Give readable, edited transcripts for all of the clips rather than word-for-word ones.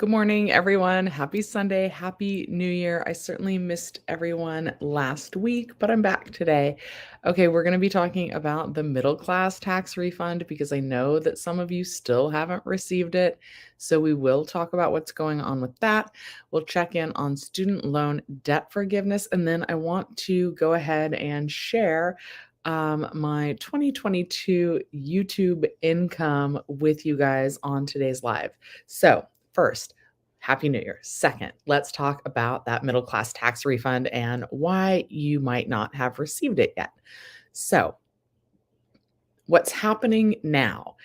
Good morning, everyone. Happy Sunday. Happy New Year. I certainly missed everyone last week, but I'm back today. Okay, we're going to be talking about the middle class tax refund because I know that some of you still haven't received it. So we will talk about what's going on with that. We'll check in on student loan debt forgiveness. And then I want to go ahead and share my 2022 YouTube income with you guys on today's live. So, first, Happy New Year. Second, let's talk about that middle class tax refund and why you might not have received it yet. So, what's happening now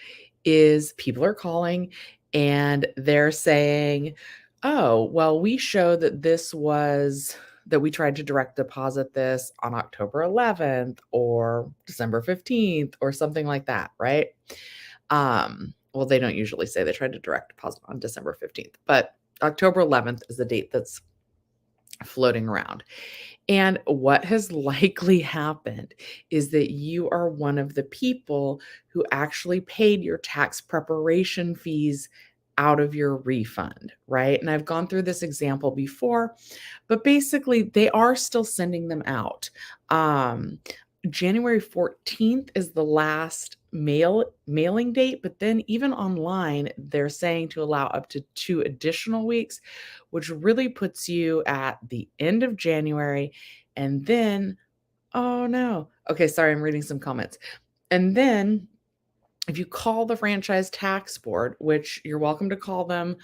is people are calling and they're saying, oh, well, we show that that we tried to direct deposit this on October 11th or December 15th or something like that, right? Well, they don't usually say they tried to direct deposit on December 15th, but October 11th is the date that's floating around. And what has likely happened is that you are one of the people who actually paid your tax preparation fees out of your refund, right? And I've gone through this example before, but basically they are still sending them out. Um, January 14th is the last mailing date, but then even online, they're saying to allow up to 2 additional weeks, which really puts you at the end of January. And then, oh no. Okay, sorry, I'm reading some comments. And then if you call the franchise tax board, which you're welcome to call them,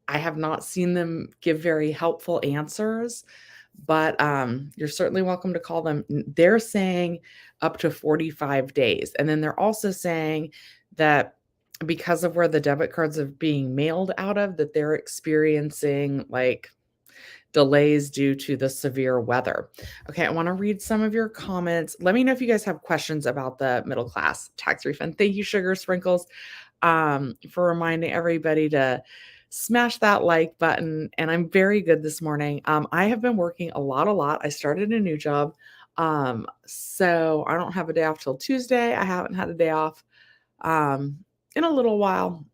I have not seen them give very helpful answers, but you're certainly welcome to call them. They're saying up to 45 days. And then they're also saying that because of where the debit cards are being mailed out of, that they're experiencing like delays due to the severe weather. Okay, I want to read some of your comments. Let me know if you guys have questions about the middle class tax refund. Thank you, Sugar Sprinkles, for reminding everybody to smash that like button. And I'm very good this morning. I have been working a lot. I started a new job. So I don't have a day off till Tuesday. I haven't had a day off in a little while,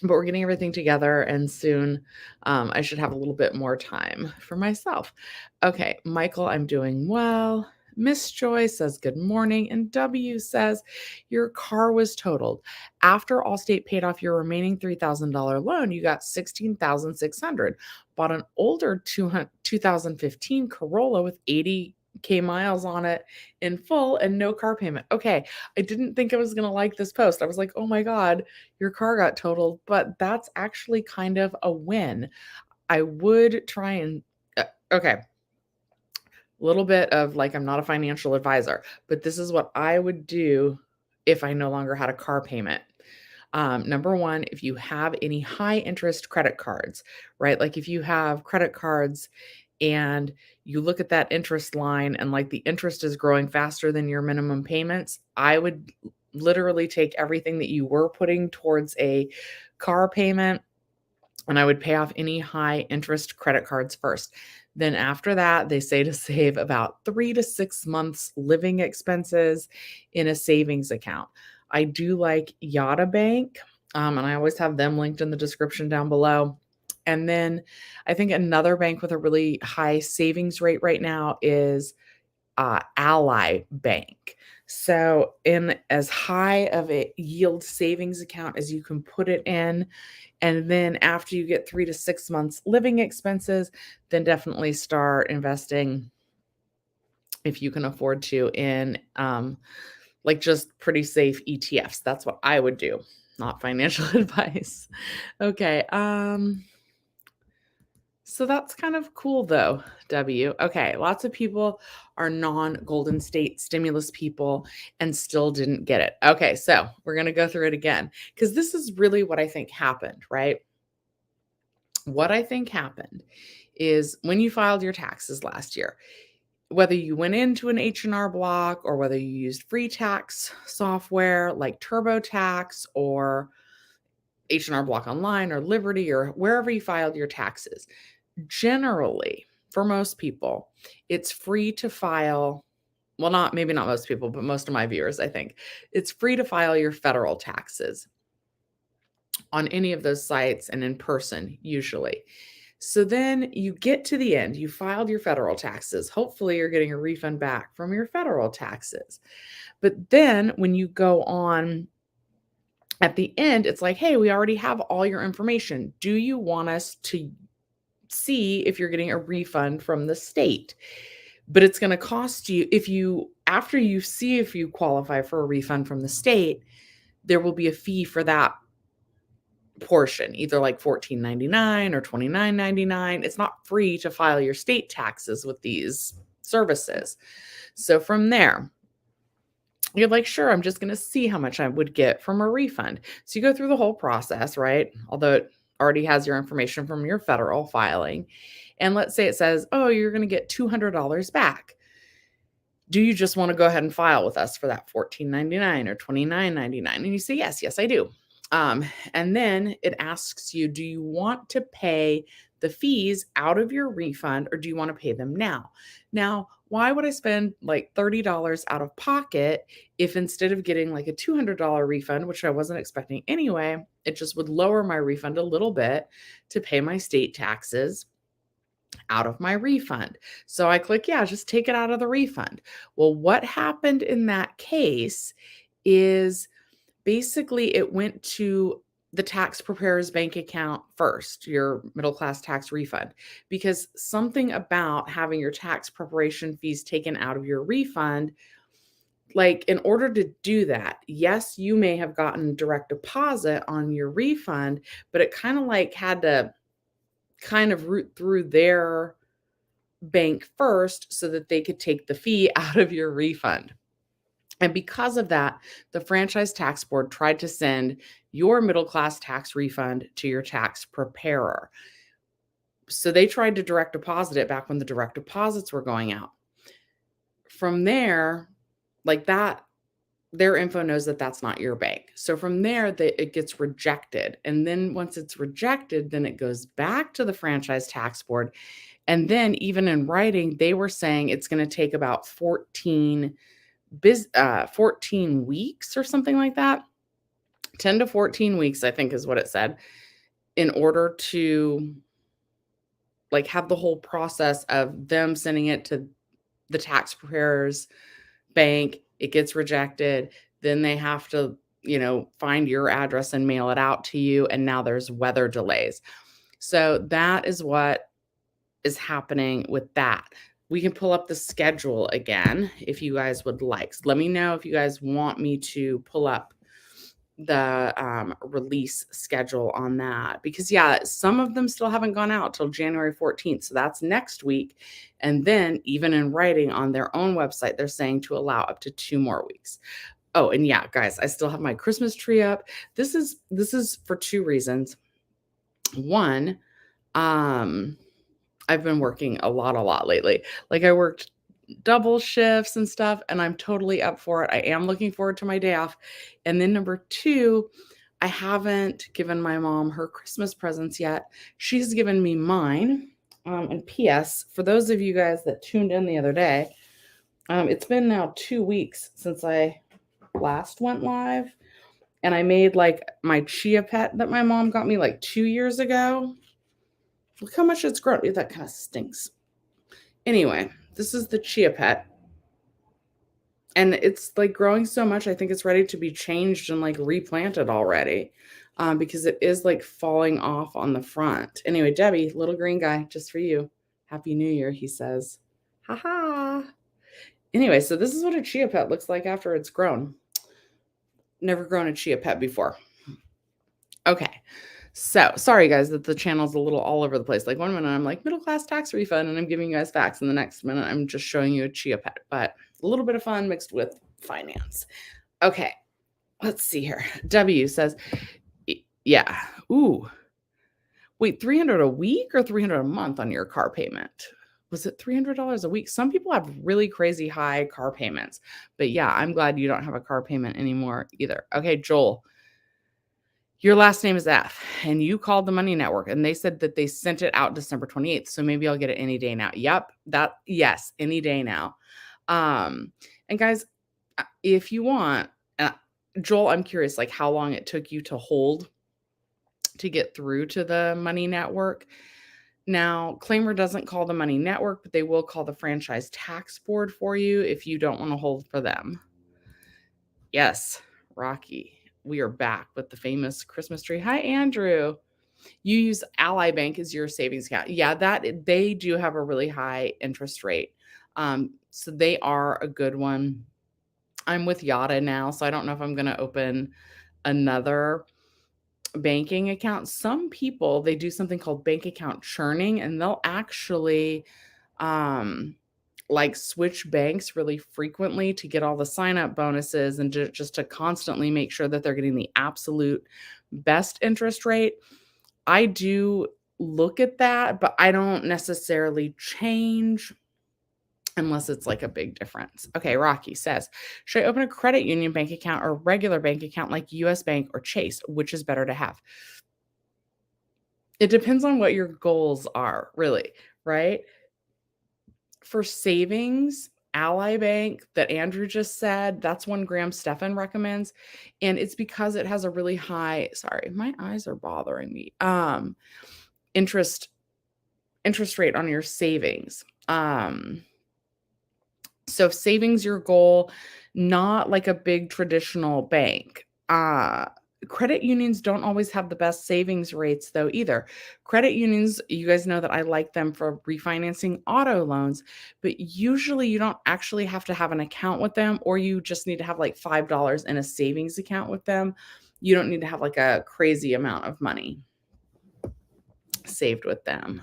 but we're getting everything together and soon I should have a little bit more time for myself. Okay, Michael, I'm doing well. Miss Joy says good morning, and W says your car was totaled. After Allstate paid off your remaining $3,000 loan, you got $16,600. Bought an older 2015 Corolla with 80K miles on it in full and no car payment. Okay, I didn't think I was going to like this post. I was like, oh my God, your car got totaled, but that's actually kind of a win. I would try and, okay, a little bit of like, I'm not a financial advisor, but this is what I would do if I no longer had a car payment. Number one, if you have any high interest credit cards, right? Like if you have credit cards and you look at that interest line and like the interest is growing faster than your minimum payments, I would literally take everything that you were putting towards a car payment and I would pay off any high interest credit cards first. Then after that, they say to save about 3 to 6 months living expenses in a savings account. I do like Yada Bank, and I always have them linked in the description down below. And then I think another bank with a really high savings rate right now is Ally Bank. So, in as high of a yield savings account as you can put it in, and then after you get 3 to 6 months living expenses, then definitely start investing if you can afford to in like just pretty safe ETFs. That's what I would do, not financial advice. Okay. So that's kind of cool though, W. Okay, lots of people are non-Golden State stimulus people and still didn't get it. Okay, so we're going to go through it again because this is really what I think happened, right? What I think happened is when you filed your taxes last year, whether you went into an H&R Block or whether you used free tax software like TurboTax or H&R Block Online or Liberty or wherever you filed your taxes, generally, for most people, it's free to file. Well, maybe not most people, but most of my viewers, I think it's free to file your federal taxes on any of those sites and in person usually. So then you get to the end, you filed your federal taxes. Hopefully, you're getting a refund back from your federal taxes. But then when you go on at the end, it's like, hey, we already have all your information. Do you want us to see if you're getting a refund from the state? But it's going to cost you, if you, after you see if you qualify for a refund from the state, there will be a fee for that portion, either like $14.99 or $29.99. It's not free to file your state taxes with these services. So from there, you're like, sure, I'm just going to see how much I would get from a refund. So you go through the whole process, right? Although it already has your information from your federal filing. And let's say it says, oh, you're going to get $200 back. Do you just want to go ahead and file with us for that $14.99 or $29.99? And you say, yes, I do. And then it asks you, do you want to pay the fees out of your refund or do you want to pay them now? Now, why would I spend like $30 out of pocket if instead of getting like a $200 refund, which I wasn't expecting anyway, it just would lower my refund a little bit to pay my state taxes out of my refund? So I click, yeah, just take it out of the refund. Well, what happened in that case is basically it went to the tax preparer's bank account first, your middle class tax refund, because something about having your tax preparation fees taken out of your refund, like in order to do that, yes, you may have gotten direct deposit on your refund, but it kind of like had to kind of route through their bank first so that they could take the fee out of your refund. And because of that, the Franchise Tax Board tried to send your middle class tax refund to your tax preparer. So they tried to direct deposit it back when the direct deposits were going out. From there, like that, their info knows that that's not your bank. So from there, it gets rejected. And then once it's rejected, then it goes back to the Franchise Tax Board. And then even in writing, they were saying it's going to take about 14 weeks or something like that. 10 to 14 weeks, I think is what it said, in order to like have the whole process of them sending it to the tax preparer's bank. It gets rejected. Then they have to, find your address and mail it out to you. And now there's weather delays. So that is what is happening with that. We can pull up the schedule again if you guys would like. So let me know if you guys want me to pull up the release schedule on that, because some of them still haven't gone out till January 14th. So that's next week. And then even in writing on their own website, they're saying to allow up to 2 more weeks. Oh, and guys, I still have my Christmas tree up. This is for 2 reasons. One, I've been working a lot lately. Like I worked double shifts and stuff, and I'm totally up for it. I am looking forward to my day off. And then number 2, I haven't given my mom her Christmas presents yet. She's given me mine. And P.S., for those of you guys that tuned in the other day, it's been now 2 weeks since I last went live, and I made like my chia pet that my mom got me like 2 years ago. Look how much it's grown. That kind of stinks. Anyway, this is the chia pet. And it's like growing so much, I think it's ready to be changed and like replanted already, because it is like falling off on the front. Anyway, Debbie, little green guy, just for you. Happy New Year, he says. Ha ha. Anyway, so this is what a chia pet looks like after it's grown. Never grown a chia pet before. Okay. So sorry guys that the channel's a little all over the place. Like one minute I'm like middle class tax refund and I'm giving you guys facts, and the next minute I'm just showing you a chia pet, but a little bit of fun mixed with finance. Okay, let's see here. W says, yeah. Ooh, wait, $300 a week or $300 a month on your car payment? Was it $300 a week? Some people have really crazy high car payments, but I'm glad you don't have a car payment anymore either. Okay, Joel. Your last name is F, and you called the Money Network, and they said that they sent it out December 28th. So maybe I'll get it any day now. Yep, yes, any day now. And guys, if you want, Joel, I'm curious, like how long it took you to hold to get through to the money network. Now, Claimer doesn't call the money network, but they will call the franchise tax board for you if you don't want to hold for them. Yes, Rocky, we are back with the famous Christmas tree. Hi, Andrew. You use Ally Bank as your savings account. Yeah, that they do have a really high interest rate. So they are a good one. I'm with Yada now, so I don't know if I'm going to open another banking account. Some people, they do something called bank account churning, and they'll actually like switch banks really frequently to get all the sign up bonuses and just to constantly make sure that they're getting the absolute best interest rate. I do look at that, but I don't necessarily change unless it's like a big difference. Okay, Rocky says, should I open a credit union bank account or a regular bank account like US Bank or Chase? Which is better to have? It depends on what your goals are, really, right? For savings, Ally Bank that Andrew just said, that's one Graham Stephan recommends. And it's because it has a really high, sorry, my eyes are bothering me. Interest rate on your savings. So if savings your goal, not like a big traditional bank. Credit unions don't always have the best savings rates though either. Credit unions, you guys know that I like them for refinancing auto loans, but usually you don't actually have to have an account with them, or you just need to have like $5 in a savings account with them. You don't need to have like a crazy amount of money saved with them.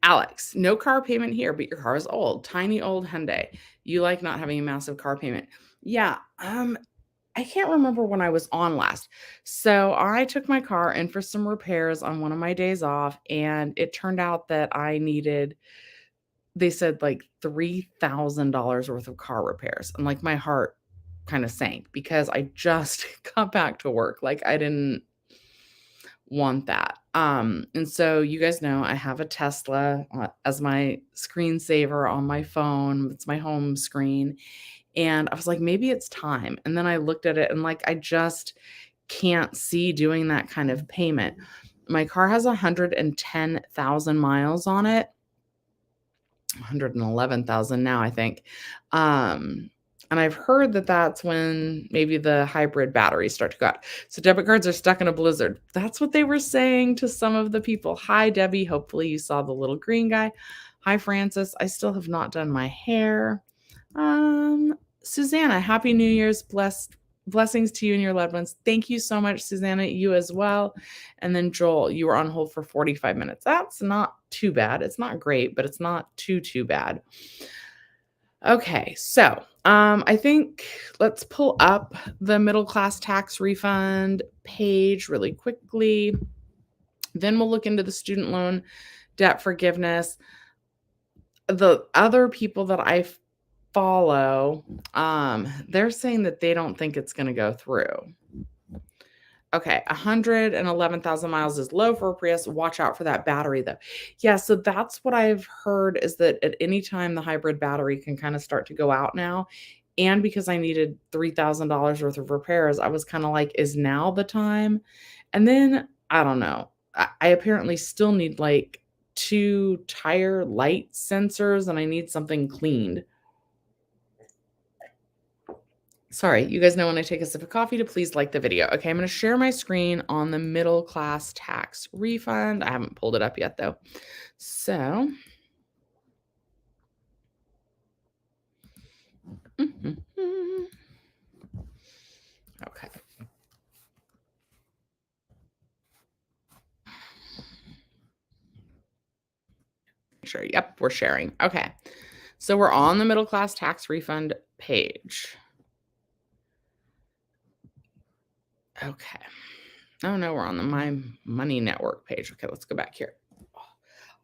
Alex, no car payment here, but your car is old. Tiny old Hyundai. You like not having a massive car payment. Yeah, I can't remember when I was on last. So I took my car in for some repairs on one of my days off, and it turned out that I needed, they said like $3,000 worth of car repairs. And like my heart kind of sank because I just got back to work. Like I didn't want that. And so you guys know I have a Tesla as my screensaver on my phone. It's my home screen. And I was like, maybe it's time. And then I looked at it and like, I just can't see doing that kind of payment. My car has 110,000 miles on it. 111,000 now, I think. And I've heard that that's when maybe the hybrid batteries start to go out. So debit cards are stuck in a blizzard. That's what they were saying to some of the people. Hi, Debbie. Hopefully you saw the little green guy. Hi, Francis. I still have not done my hair. Susanna, Happy New Year's. Blessings to you and your loved ones. Thank you so much, Susanna. You as well. And then Joel, you were on hold for 45 minutes. That's not too bad. It's not great, but it's not too bad. Okay, so I think let's pull up the middle class tax refund page really quickly. Then we'll look into the student loan debt forgiveness. The other people that I follow, they're saying that they don't think it's going to go through. Okay, 111,000 miles is low for a Prius. Watch out for that battery, though. Yeah, so that's what I've heard is that at any time the hybrid battery can kind of start to go out now. And because I needed $3,000 worth of repairs, I was kind of like, is now the time? And then I don't know. I apparently still need like 2 tire light sensors and I need something cleaned. Sorry, you guys know when I take a sip of coffee to please like the video. Okay, I'm going to share my screen on the middle class tax refund. I haven't pulled it up yet though. So, okay. Sure. Yep, we're sharing. Okay. So we're on the middle class tax refund page. Okay. Oh no, we're on the My Money Network page. Okay, let's go back here.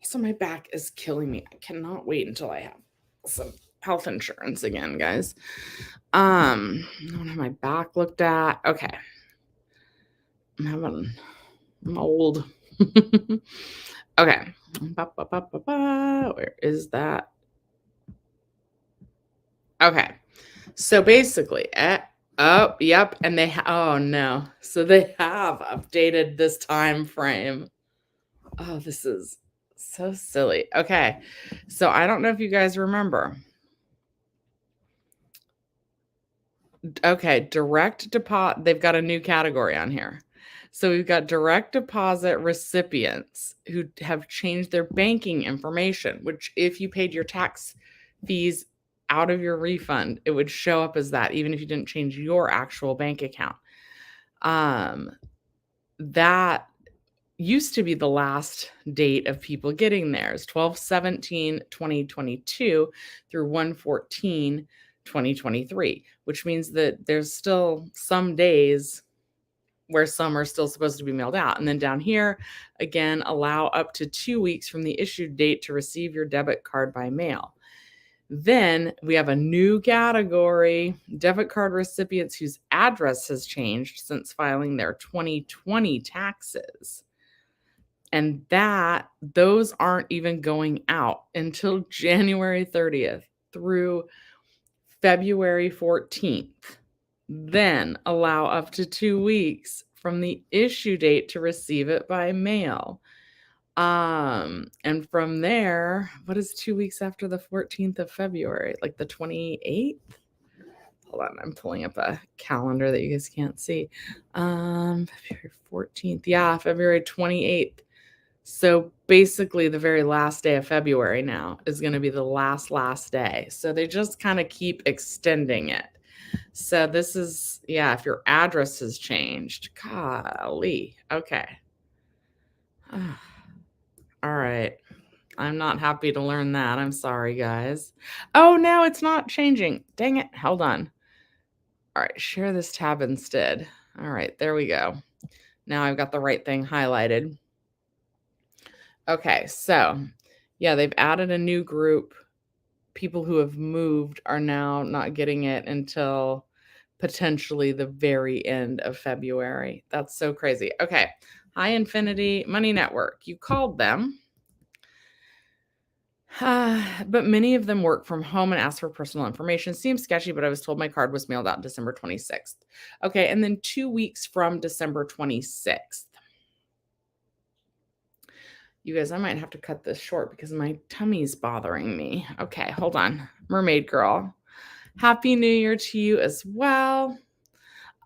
Also, my back is killing me. I cannot wait until I have some health insurance again, guys. I don't have my back looked at. Okay. I'm old. Okay. Where is that? Okay. So basically, Oh, yep, and oh, no. So they have updated this time frame. Oh, this is so silly. Okay, so I don't know if you guys remember. Okay, direct deposit. They've got a new category on here. So we've got direct deposit recipients who have changed their banking information, which if you paid your tax fees out of your refund, it would show up as that, even if you didn't change your actual bank account. That used to be the last date of people getting theirs, 12/17/2022 through 1/14/2023, which means that there's still some days where some are still supposed to be mailed out. And then down here, again, allow up to 2 weeks from the issued date to receive your debit card by mail. Then we have a new category, debit card recipients whose address has changed since filing their 2020 taxes. And those aren't even going out until January 30th through February 14th. Then allow up to 2 weeks from the issue date to receive it by mail. And from there, what is 2 weeks after the 14th of February? Like the 28th? Hold on, I'm pulling up a calendar that you guys can't see. February 14th. Yeah, February 28th. So basically the very last day of February now is going to be the last day. So they just kind of keep extending it. So this is, yeah, if your address has changed. Golly. Okay. All right. I'm not happy to learn that. I'm sorry, guys. Oh, no, it's not changing. Dang it. Hold on. All right. Share this tab instead. All right. There we go. Now I've got the right thing highlighted. Okay. So, yeah, they've added a new group. People who have moved are now not getting it until potentially the very end of February. That's so crazy. Okay. High Infinity Money Network. You called them. But many of them work from home and ask for personal information. Seems sketchy, but I was told my card was mailed out December 26th. Okay, and then 2 weeks from December 26th. You guys, I might have to cut this short because my tummy's bothering me. Okay, hold on. Mermaid girl. Happy New Year to you as well.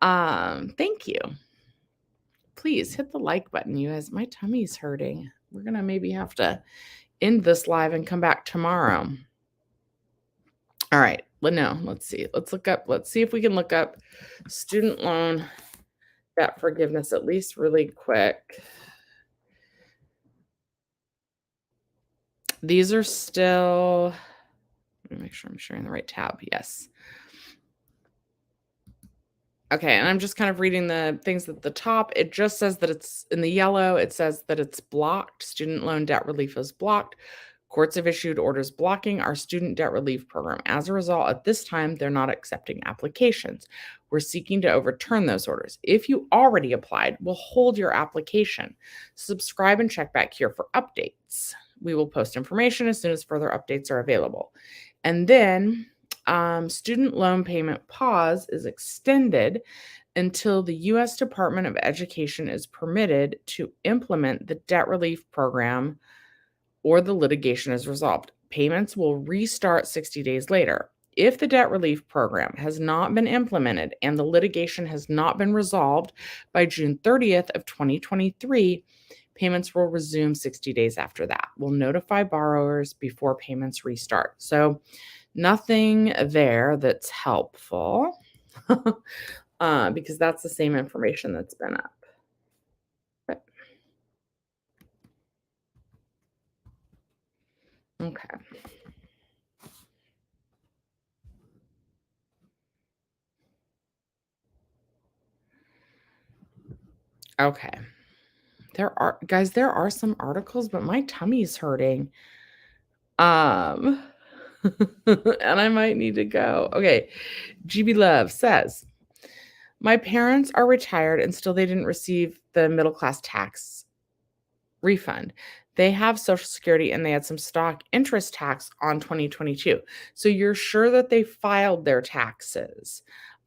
Thank you. Please hit the like button, you guys. My tummy's hurting. We're gonna maybe have to end this live and come back tomorrow. All right. Let's see. Let's see if we can look up student loan debt forgiveness at least really quick. These are still, let me make sure I'm sharing the right tab. Yes. Okay, and I'm just kind of reading the things at the top. It just says that it's in the yellow. It says that it's blocked. Student loan debt relief is blocked. Courts have issued orders blocking our student debt relief program. As a result, at this time, they're not accepting applications. We're seeking to overturn those orders. If you already applied, we'll hold your application. Subscribe and check back here for updates. We will post information as soon as further updates are available. And then student loan payment pause is extended until the U.S. Department of Education is permitted to implement the debt relief program or the litigation is resolved. Payments will restart 60 days later. If the debt relief program has not been implemented and the litigation has not been resolved by June 30th of 2023, payments will resume 60 days after that. We'll notify borrowers before payments restart. So nothing there that's helpful because that's the same information that's been up. But, okay. Okay. There are some articles, but my tummy's hurting. Um, and I might need to go. Okay. GB Love says, my parents are retired and still they didn't receive the middle class tax refund. They have Social Security and they had some stock interest tax on 2022. So you're sure that they filed their taxes.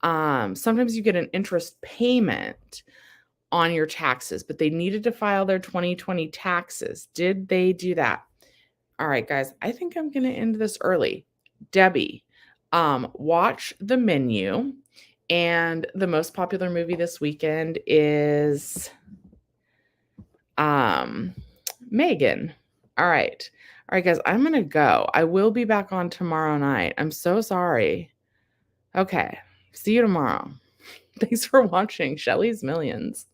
Sometimes you get an interest payment on your taxes, but they needed to file their 2020 taxes. Did they do that? All right, guys, I think I'm going to end this early. Debbie, watch the menu. And the most popular movie this weekend is Megan. All right. All right, guys, I'm going to go. I will be back on tomorrow night. I'm so sorry. Okay. See you tomorrow. Thanks for watching Shelly's Millions.